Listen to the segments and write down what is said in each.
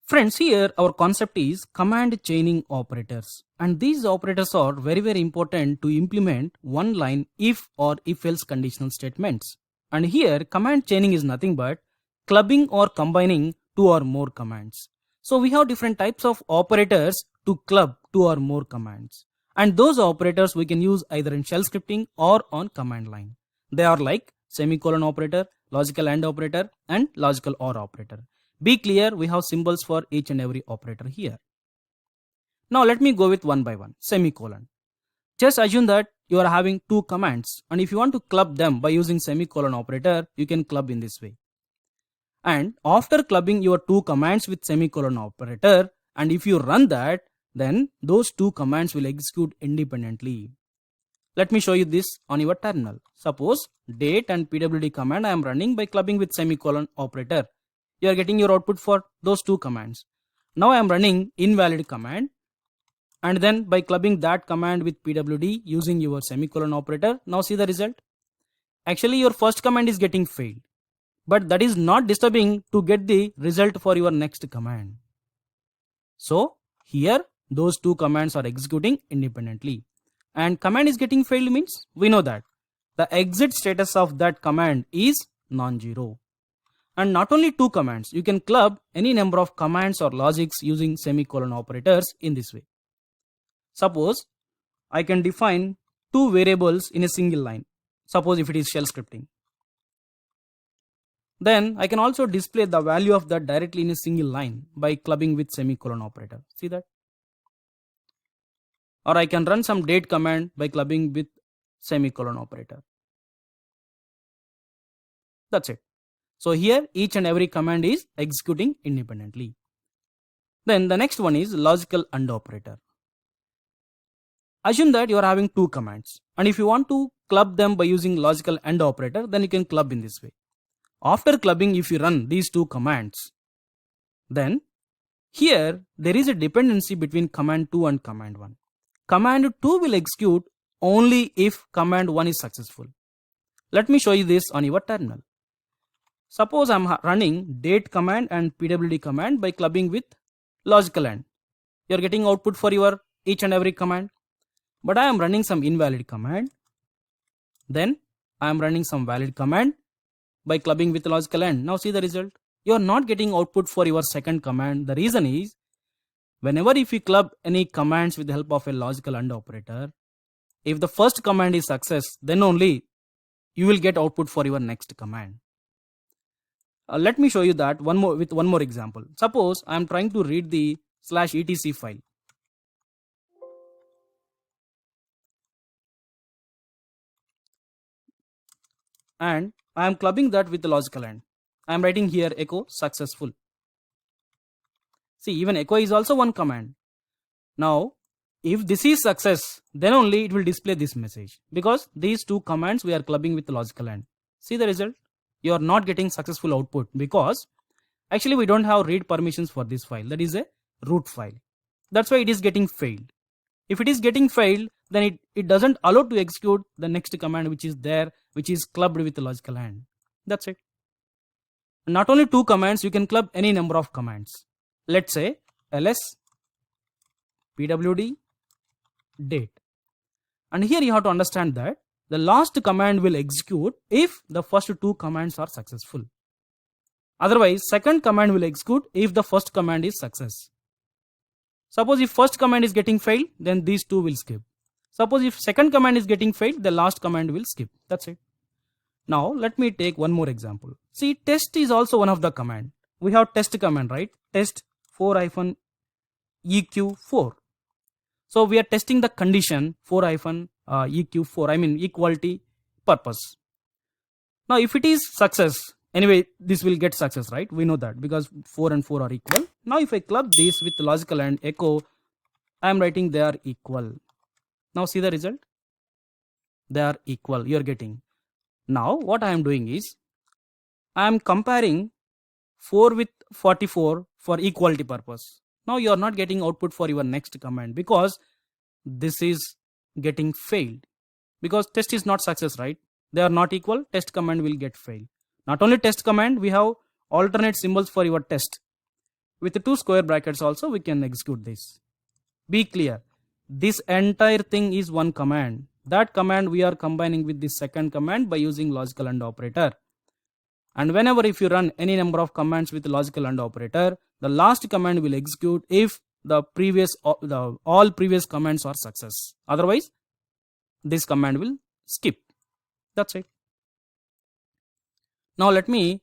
Friends, here our concept is command chaining operators, and these operators are very important to implement one line if or if else conditional statements. And here command chaining is nothing but clubbing or combining two or more commands. So we have different types of operators to club two or more commands, and those operators we can use either in shell scripting or on command line. They are like semicolon operator, logical AND operator, and logical OR operator. Be clear, we have symbols for each and every operator here. Now let me go with one by one. Semicolon. Just assume that you are having two commands, and if you want to club them by using semicolon operator, you can club in this way. And after clubbing your two commands with semicolon operator, and if you run that, then those two commands will execute independently. Let me show you this on your terminal. Suppose date and pwd command I am running by clubbing with semicolon operator. You are getting your output for those two commands. Now I am running invalid command, and then by clubbing that command with pwd using your semicolon operator, now see the result. Actually your first command is getting failed, but that is not disturbing to get the result for your next command. So here those two commands are executing independently, and command is getting failed means we know that the exit status of that command is non-zero. And not only two commands, you can club any number of commands or logics using semicolon operators in this way. Suppose I can define two variables in a single line. Suppose if it is shell scripting. Then I can also display the value of that directly in a single line by clubbing with semicolon operator. See that? Or I can run some date command by clubbing with semicolon operator. That's it. So here each and every command is executing independently. Then the next one is logical AND operator. Assume that you are having two commands, and if you want to club them by using logical AND operator, then you can club in this way. After clubbing, if you run these two commands, then here there is a dependency between command 2 and command 1. Command 2 will execute only if command 1 is successful. Let me show you this on your terminal. Suppose I am running date command and pwd command by clubbing with logical AND. You are getting output for your each and every command. But I am running some invalid command. Then I am running some valid command by clubbing with logical AND. Now see the result. You are not getting output for your second command. The reason is, whenever if you club any commands with the help of a logical AND operator, if the first command is success, then only you will get output for your next command. Let me show you that with one more example. Suppose I am trying to read the /etc file. And I am clubbing that with the logical AND. I am writing here echo successful. See, even echo is also one command. Now, if this is success, then only it will display this message, because these two commands we are clubbing with the logical AND. See the result? You are not getting successful output because actually we don't have read permissions for this file. That is a root file. That's why it is getting failed. If it is getting failed, then it doesn't allow to execute the next command which is there, which is clubbed with the logical AND. That's it. Not only two commands, you can club any number of commands. Let's say ls pwd date. And here you have to understand that the last command will execute if the first two commands are successful. Otherwise, second command will execute if the first command is success. Suppose if first command is getting failed, then these two will skip. Suppose if second command is getting failed, the last command will skip. That's it. Now let me take one more example. See, test is also one of the command. We have test command, right? Test 4-eq4. So we are testing the condition 4-eq4, I mean equality purpose. Now if it is success, anyway this will get success, right? We know that because 4 and 4 are equal. Now if I club this with logical AND echo, I am writing they are equal. Now see the result? They are equal, you are getting. Now what I am doing is, I am comparing 4 with 44 for equality purpose. Now you are not getting output for your next command because this is getting failed. Because test is not success, right? They are not equal, test command will get failed. Not only test command, we have alternate symbols for your test. With the 2 square brackets also we can execute this. Be clear, this entire thing is one command. That command we are combining with the second command by using logical AND operator. And whenever if you run any number of commands with logical AND operator, the last command will execute if the all previous commands are success. Otherwise, this command will skip. That's it. Now let me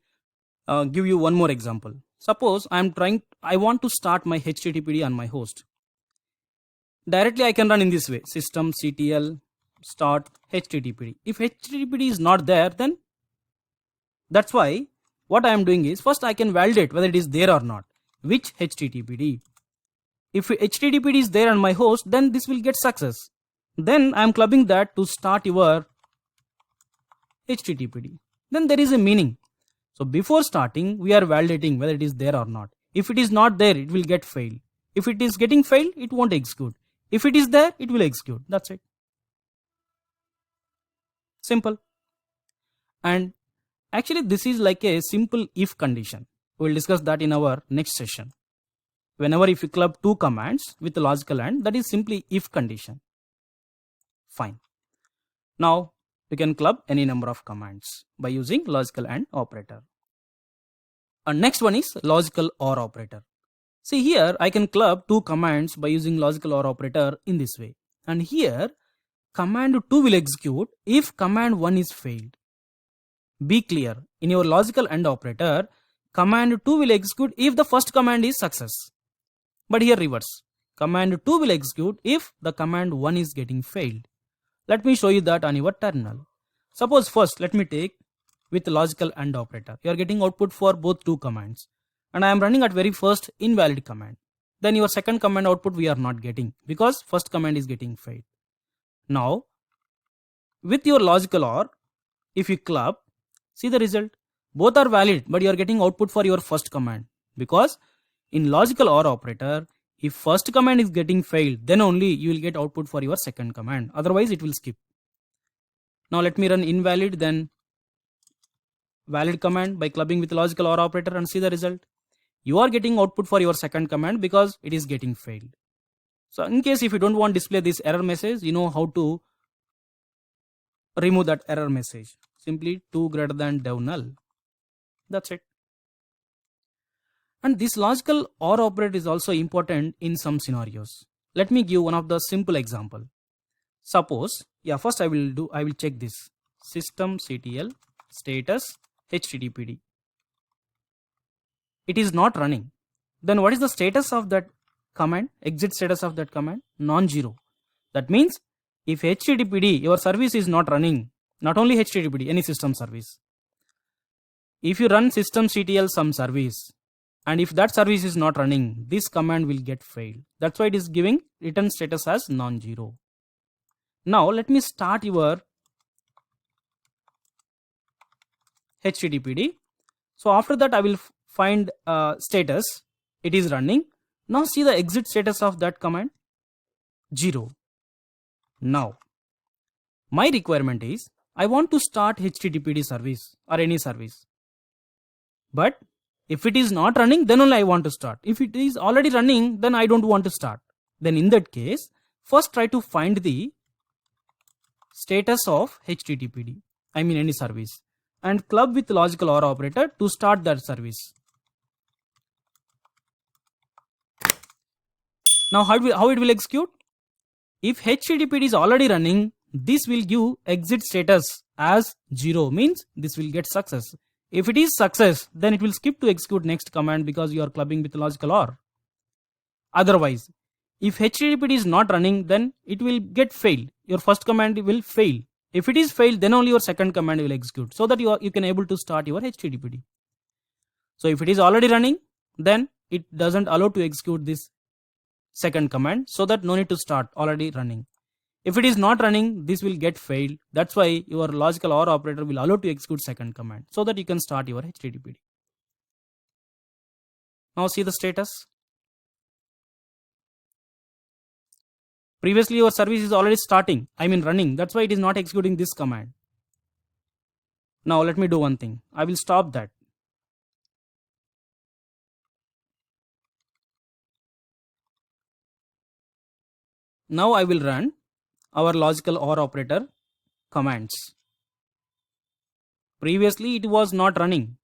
give you one more example. Suppose I want to start my HTTPD on my host. Directly I can run in this way: systemctl start HTTPD. If HTTPD is not there, then that's why what I am doing is first I can validate whether it is there or not. Which HTTPD? If HTTPD is there on my host, then this will get success. Then I am clubbing that to start your HTTPD. Then there is a meaning. So before starting, we are validating whether it is there or not. If it is not there, it will get failed. If it is getting failed, it won't execute. If it is there, it will execute. That's it. Simple. And actually this is like a simple if condition. We will discuss that in our next session. Whenever if you club 2 commands with the logical AND, that is simply if condition. Fine. Now we can club any number of commands by using logical AND operator. And next one is logical OR operator. See here I can club 2 commands by using logical OR operator in this way. And here command 2 will execute if command 1 is failed. Be clear, in your logical AND operator, command 2 will execute if the first command is success. But here reverse, command 2 will execute if the command 1 is getting failed. Let me show you that on your terminal. Suppose first let me take with logical AND operator. You are getting output for both 2 commands. And I am running at very first invalid command. Then your second command output we are not getting because first command is getting failed. Now with your logical OR, if you club, see the result. Both are valid, but you are getting output for your first command. Because in logical OR operator, if first command is getting failed, then only you will get output for your second command. Otherwise it will skip. Now let me run invalid then valid command by clubbing with logical OR operator and see the result. You are getting output for your second command because it is getting failed. So in case if you don't want to display this error message, you know how to remove that error message. Simply 2 greater than dev null. That's it. And this logical OR operator is also important in some scenarios. Let me give one of the simple example. Suppose, first I will check this systemctl status HTTPD. It is not running. Then what is the status of that command? Exit status of that command? Non-zero. That means if HTTPD, your service is not running, not only HTTPD, any system service. If you run systemctl some service, and if that service is not running, this command will get failed. That's why it is giving return status as non-zero. Now let me start your HTTPD. So after that I will find status. It is running. Now see the exit status of that command. 0. Now my requirement is I want to start HTTPD service or any service. But if it is not running, then only I want to start. If it is already running, then I don't want to start. Then in that case, first try to find the status of HTTPD, I mean any service, and club with logical OR operator to start that service. Now how it will execute? If HTTPD is already running, this will give exit status as 0, means this will get success. If it is success, then it will skip to execute next command because you are clubbing with logical OR. Otherwise, if HTTPD is not running, then it will get failed. Your first command will fail. If it is failed, then only your second command will execute, so that you can able to start your HTTPD. So if it is already running, then it doesn't allow to execute this second command, so that no need to start, already running. If it is not running, this will get failed. That's why your logical OR operator will allow to execute second command, so that you can start your HTTPD. Now see the status. Previously your service is already starting, I mean running. That's why it is not executing this command. Now let me do one thing. I will stop that. Now I will run our logical OR operator commands. Previously it was not running.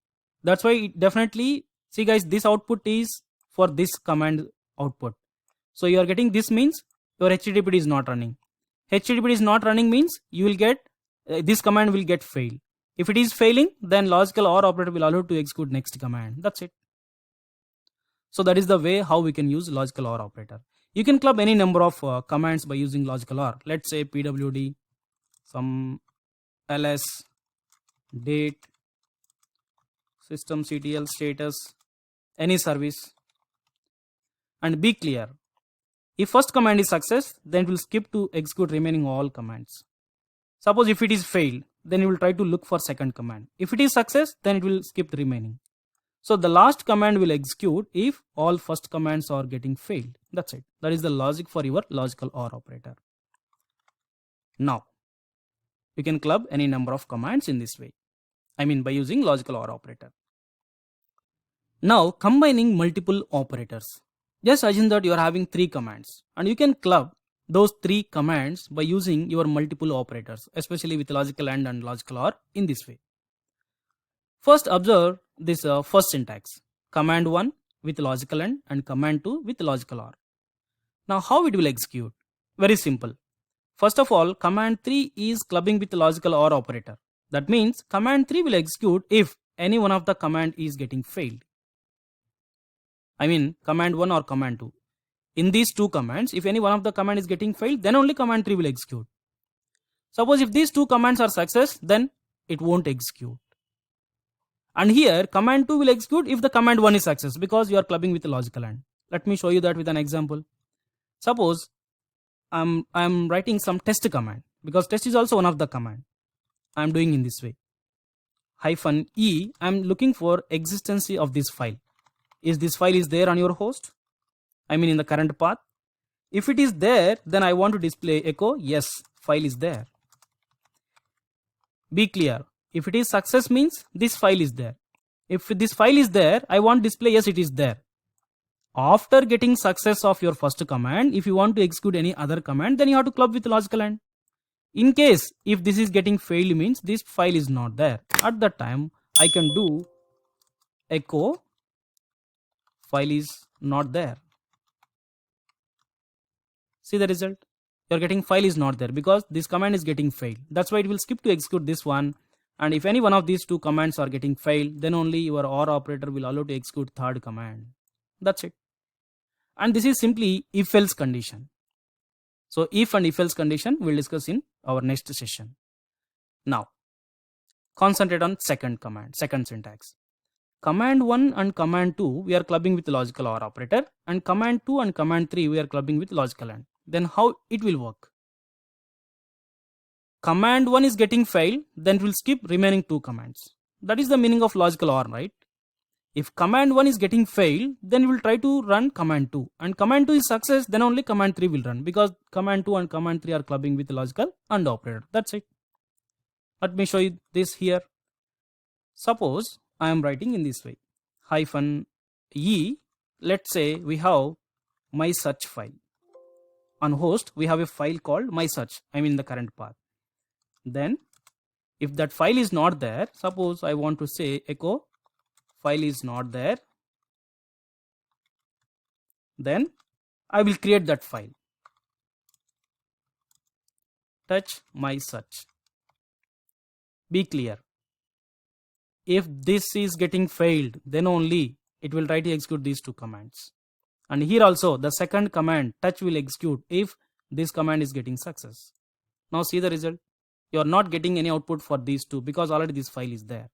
That's why it definitely, see guys, this output is for this command output. So you are getting this means your HTTP is not running. HTTP is not running means you will get this command will get fail. If it is failing, then logical OR operator will allow to execute next command. That's it. So that is the way how we can use logical OR operator. You can club any number of commands by using logical OR. Let's say pwd, some ls, date, systemctl status, any service, and be clear. If first command is success, then it will skip to execute remaining all commands. Suppose if it is failed, then it will try to look for second command. If it is success, then it will skip the remaining. So the last command will execute if all first commands are getting failed. That's it. That is the logic for your logical OR operator. Now, you can club any number of commands in this way. I mean by using logical OR operator. Now combining multiple operators. Just assume that you are having 3 commands and you can club those 3 commands by using your multiple operators, especially with logical AND and logical OR in this way. First observe this first syntax, command 1 with logical AND and command 2 with logical OR. Now how it will execute? Very simple. First of all, command 3 is clubbing with logical OR operator. That means command 3 will execute if any one of the command is getting failed. I mean command 1 or command 2. In these 2 commands, if any one of the command is getting failed, then only command 3 will execute. Suppose if these 2 commands are success, then it won't execute. And here command 2 will execute if the command 1 is success, because you are clubbing with the logical AND. Let me show you that with an example. Suppose I'm writing some test command, because test is also one of the command. I'm doing in this way. -e, I'm looking for existence of this file. Is this file is there on your host? I mean in the current path. If it is there, then I want to display echo, yes, file is there. Be clear. If it is success means this file is there. If this file is there, I want display yes, it is there. After getting success of your first command, if you want to execute any other command, then you have to club with logical AND. In case if this is getting failed means this file is not there. At that time, I can do echo file is not there. See the result? You are getting file is not there because this command is getting failed. That's why it will skip to execute this one. And if any one of these 2 commands are getting failed, then only your OR operator will allow to execute third command. That's it. And this is simply if else condition. So if and if else condition we'll discuss in our next session. Now concentrate on second command, second syntax. Command 1 and command 2 we are clubbing with logical OR operator, and command 2 and command 3 we are clubbing with logical AND. Then how it will work? Command 1 is getting failed, then it will skip remaining 2 commands. That is the meaning of logical OR, right? If command 1 is getting failed, then we will try to run command 2, and command 2 is success, then only command 3 will run, because command 2 and command 3 are clubbing with logical AND operator. That's it. Let me show you this here. Suppose I am writing in this way, -e, let's say we have my search file. On host, we have a file called my search, I mean the current path. Then if that file is not there, suppose I want to say echo file is not there, then I will create that file, touch my search. Be clear. If this is getting failed, then only it will try to execute these 2 commands. And here also the second command touch will execute if this command is getting success. Now see the result. You are not getting any output for these 2 because already this file is there.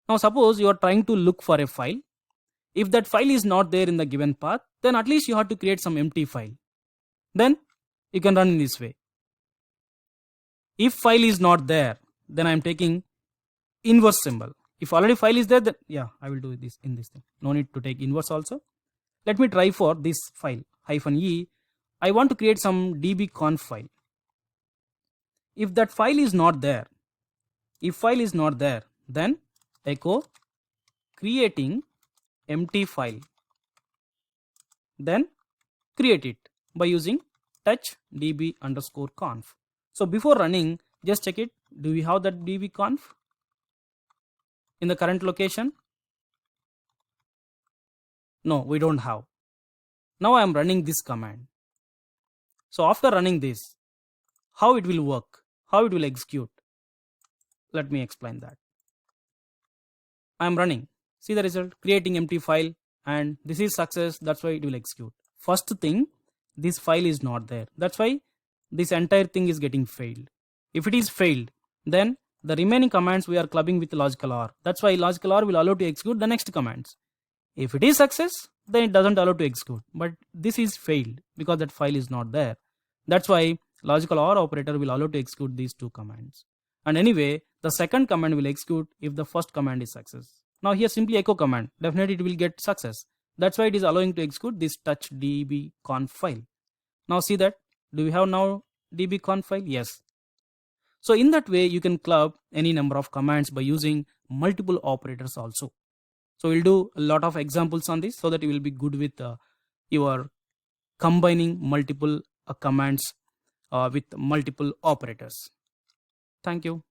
Now suppose you are trying to look for a file. If that file is not there in the given path, then at least you have to create some empty file. Then you can run in this way. If file is not there, then I am taking inverse symbol. If already file is there, then yeah, I will do this in this thing. No need to take inverse also. Let me try for this file -e. I want to create some dbconf file. If that file is not there, then echo creating empty file. Then create it by using touch db underscore conf. So before running, just check it. Do we have that db conf in the current location? No, we don't have. Now I am running this command. So after running this, how it will work, how it will execute, let me explain that. I am running. See the result, creating empty file, and this is success. That's why it will execute. First thing, this file is not there. That's why this entire thing is getting failed. If it is failed, then the remaining commands we are clubbing with logical OR. That's why logical OR will allow to execute the next commands. If it is success, then it doesn't allow to execute. But this is failed because that file is not there. That's why logical OR operator will allow to execute these two commands. And anyway, the second command will execute if the first command is success. Now here simply echo command, definitely it will get success. That's why it is allowing to execute this touch db conf file. Now see that, do we have now db conf file? Yes. So in that way, you can club any number of commands by using multiple operators also. So we'll do a lot of examples on this so that you will be good with your combining multiple commands with multiple operators. Thank you.